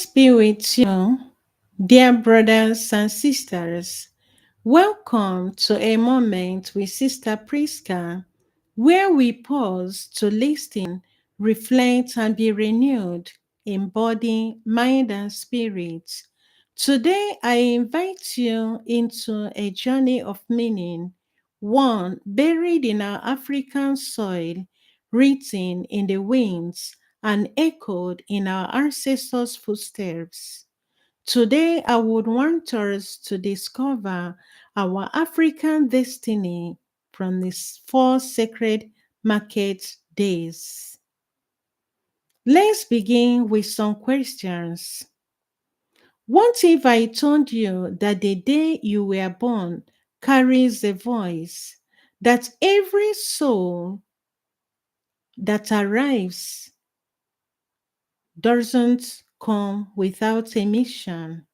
Peace be with you, dear brothers and sisters. Welcome to a moment with Sister Prisca, where we pause to listen, reflect, and be renewed in body, mind, and spirit. Today, I invite you into a journey of meaning, one buried in our African soil, written in the winds, and echoed in our ancestors' footsteps. Today, I would want us to discover our African destiny from these four sacred market days. Let's begin with some questions. What if I told you that the day you were born carries a voice, that every soul that arrives doesn't come without a mission?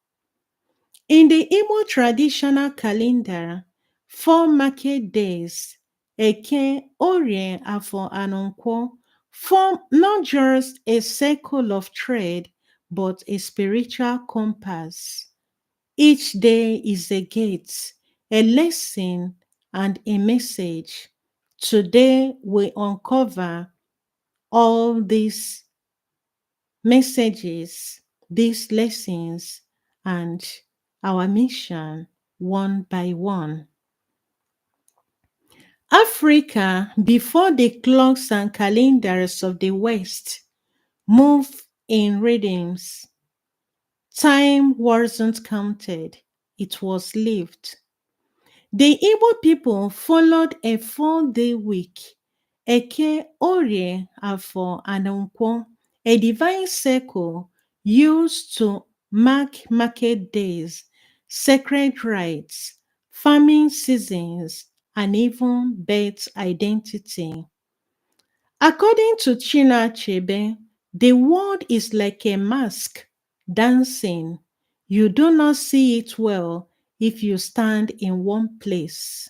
In the Igbo traditional calendar, four market days, Eke, Orie, Afọr, and Nkwo, form not just a circle of trade, but a spiritual compass. Each day is a gate, a lesson, and a message. Today, we uncover all these messages, these lessons, and our mission one by one. Africa, before the clocks and calendars of the West, moved in rhythms. Time wasn't counted, it was lived. The Igbo people followed a 4-day week, Eke, Orie, Afọr, and Nkwo, a divine circle used to mark market days, sacred rites, farming seasons, and even birth identity. According to China Achebe, the world is like a mask dancing. You do not see it well if you stand in one place.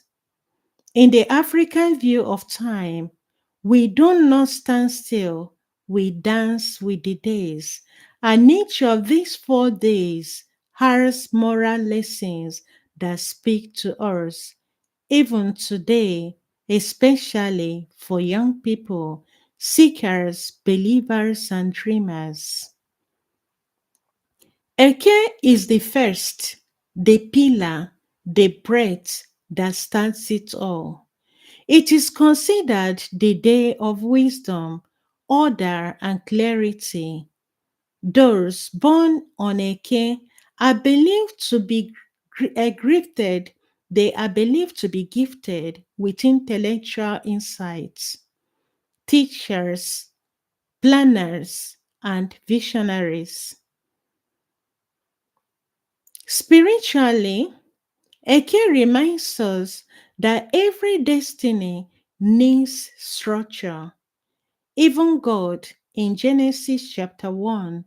In the African view of time, we do not stand still, we dance with the days. And each of these 4 days has moral lessons that speak to us, even today, especially for young people, seekers, believers, and dreamers. Eke is the first, the pillar, the breath that starts it all. It is considered the day of wisdom, order, and clarity. Those born on Eke are believed to be gifted. They are believed to be gifted with intellectual insights, teachers, planners, and visionaries. Spiritually, Eke reminds us that every destiny needs structure. Even God in Genesis chapter 1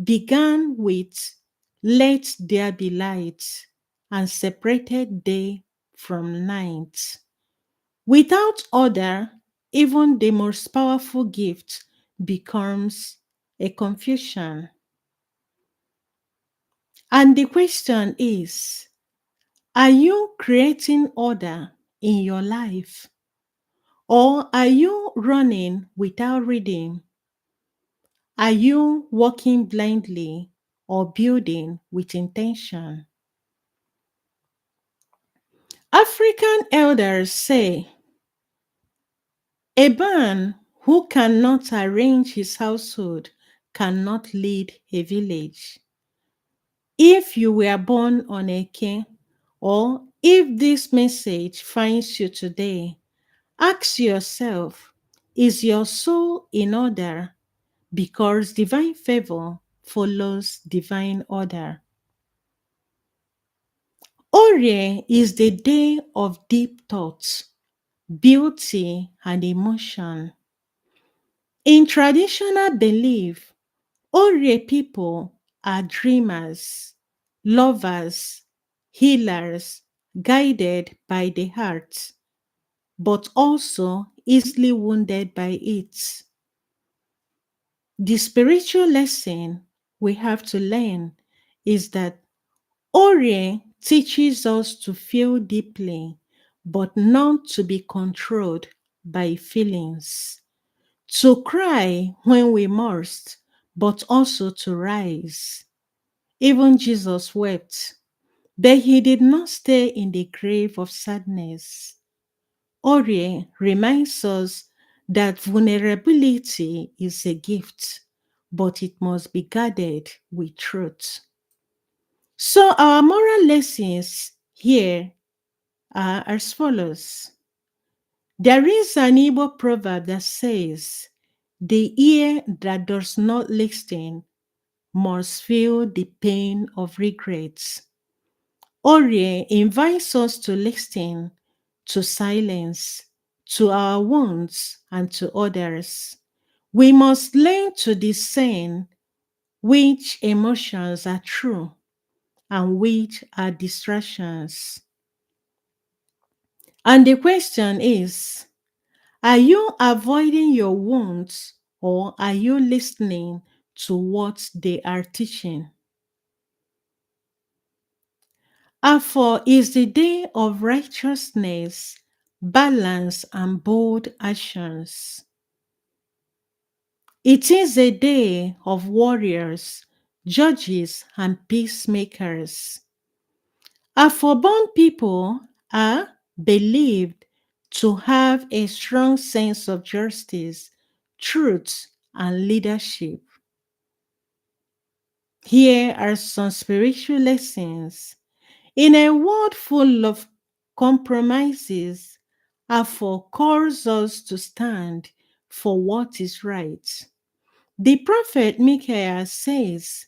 began with "Let there be light" and separated day from night. Without order, even the most powerful gift becomes a confusion. And the question is, are you creating order in your life? Or are you running without reading? Are you walking blindly or building with intention? African elders say a man who cannot arrange his household cannot lead a village. If you were born on Eke, or if this message finds you today, ask yourself, is your soul in order? Because divine favor follows divine order. Orie is the day of deep thoughts, beauty, and emotion. In traditional belief, Orie people are dreamers, lovers, healers, guided by the heart, but also easily wounded by it. The spiritual lesson: we have to learn is that Orie teaches us to feel deeply, but not to be controlled by feelings. To cry when we must, but also to rise. Even Jesus wept, but he did not stay in the grave of sadness. Orie reminds us that vulnerability is a gift, but it must be guarded with truth. So, our moral lessons here are as follows. There is an Igbo proverb that says, "The ear that does not listen must feel the pain of regrets." Orie invites us to listen, to silence, to our wounds, and to others. We must learn to discern which emotions are true and which are distractions. And the question is, are you avoiding your wounds or are you listening to what they are teaching? Afọr is the day of righteousness, balance, and bold actions. It is a day of warriors, judges, and peacemakers. Afọr-born people are believed to have a strong sense of justice, truth, and leadership. Here are some spiritual lessons. In a world full of compromises, Afọr calls us to stand for what is right. The prophet Micaiah says,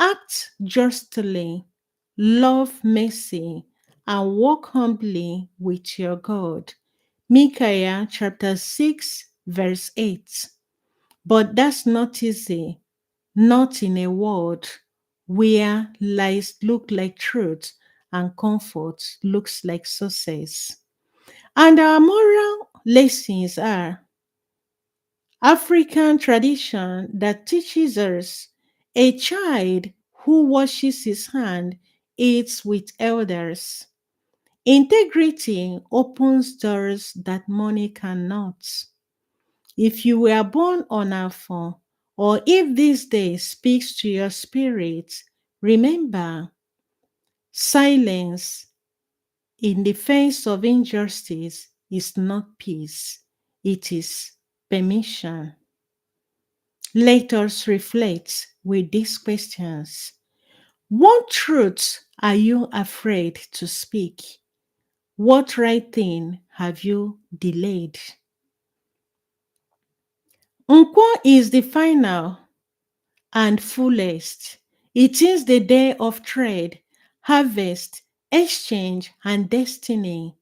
"Act justly, love mercy, and walk humbly with your God." Micaiah chapter 6, verse 8. But that's not easy, not in a world where lies look like truth and comfort looks like success. And our moral lessons are African tradition that teaches us a child who washes his hand eats with elders. Integrity opens doors that money cannot. If you were born on Afon, or if this day speaks to your spirit, remember silence in the face of injustice is not peace, it is permission. Let us reflect with these questions. What truth are you afraid to speak? What right thing have you delayed? Nkwo is the final and fullest. It is the day of trade, harvest, exchange, and destiny.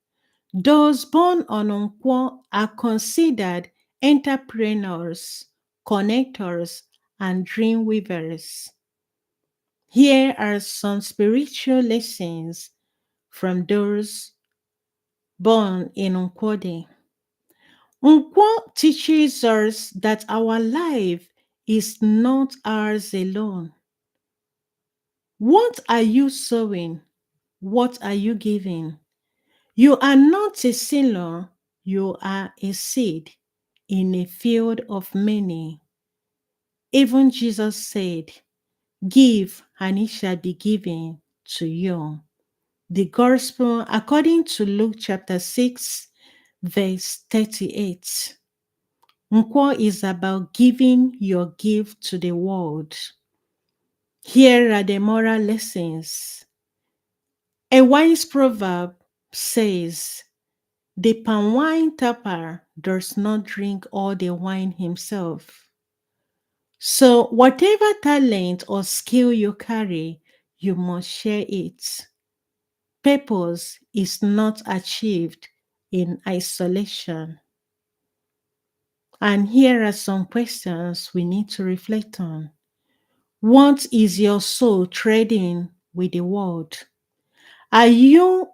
Those born on Nkwo are considered entrepreneurs, connectors, and dream weavers. Here are some spiritual lessons from those born in Nkwo Day. Nkwo teaches us that our life is not ours alone. What are you sowing? What are you giving? You are not a sinner, you are a seed in a field of many. Even Jesus said, "Give, and it shall be given to you." The Gospel according to Luke chapter 6, verse 38. Nkwo is about giving your gift to the world. Here are the moral lessons. A wise proverb says, "The palm wine tapper does not drink all the wine himself." So, whatever talent or skill you carry, you must share it. Purpose is not achieved in isolation. And here are some questions we need to reflect on. What is your soul trading with the world? Are you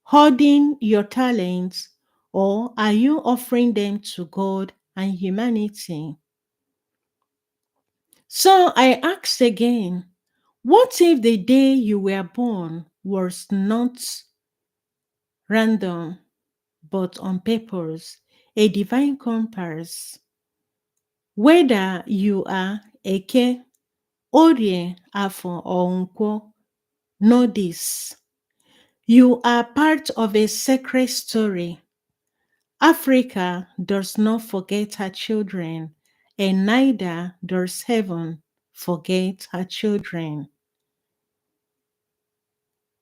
hoarding your talents or are you offering them to God and humanity? So I asked again, what if the day you were born was not random, but on purpose, a divine compass? Whether you are Eke, Orie, Afọr, or Nkwo, know this. You are part of a sacred story. Africa does not forget her children, and neither does heaven forget her children.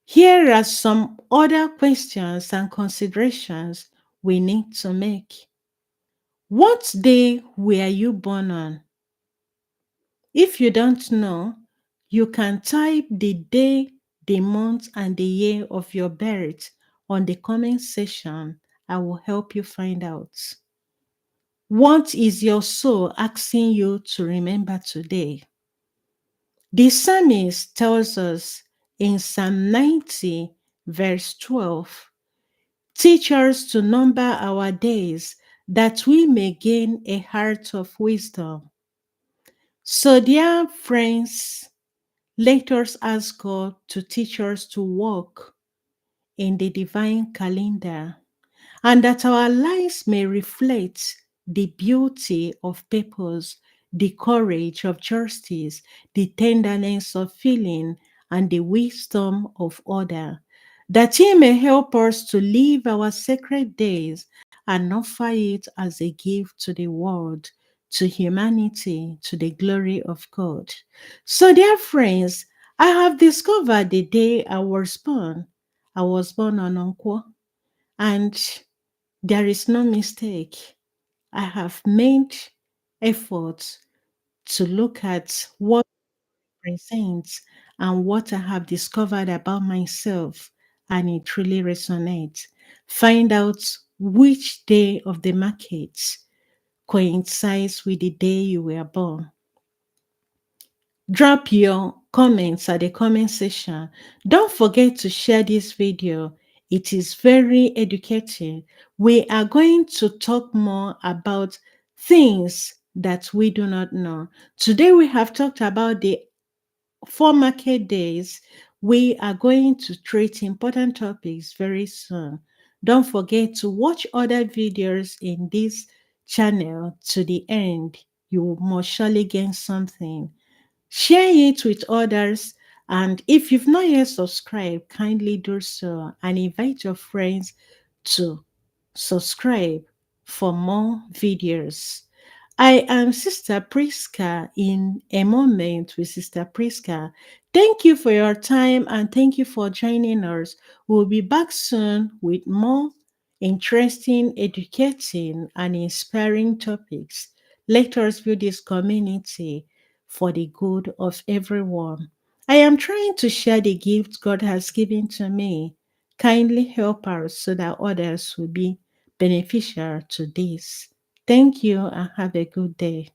Here are some other questions and considerations we need to make. What day were you born on? If you don't know, you can type the day, the month, and the year of your birth on the comment section. I will help you find out. What is your soul asking you to remember today? The psalmist tells us in Psalm 90, verse 12, teach us to number our days that we may gain a heart of wisdom. So, dear friends, let us ask God to teach us to walk in the divine calendar, and that our lives may reflect the beauty of purpose, the courage of justice, the tenderness of feeling, and the wisdom of order, that He may help us to live our sacred days and offer it as a gift to the world, to humanity, to the glory of God. So, dear friends, I have discovered the day I was born. I was born on Nkwo, and there is no mistake. I have made efforts to look at what presents and what I have discovered about myself, and it really resonates. Find out which day of the market coincides with the day you were born. Drop your comments at the comment section. Don't forget to share this video. It is very educative. We are going to talk more about things that we do not know. Today we have talked about the 4 market days. We are going to treat important topics very soon. Don't forget to watch other videos in this channel to the end. You will most surely gain something. Share it with others, and if you've not yet subscribed, kindly do so and invite your friends to subscribe for more videos. I am Sister Prisca in A Moment with Sister Prisca. Thank you for your time and thank you for joining us. We'll be back soon with more interesting, educating, and inspiring topics. Let us build this community for the good of everyone. I am trying to share the gift God has given to me. Kindly help us so that others will be beneficial to this. Thank you and have a good day.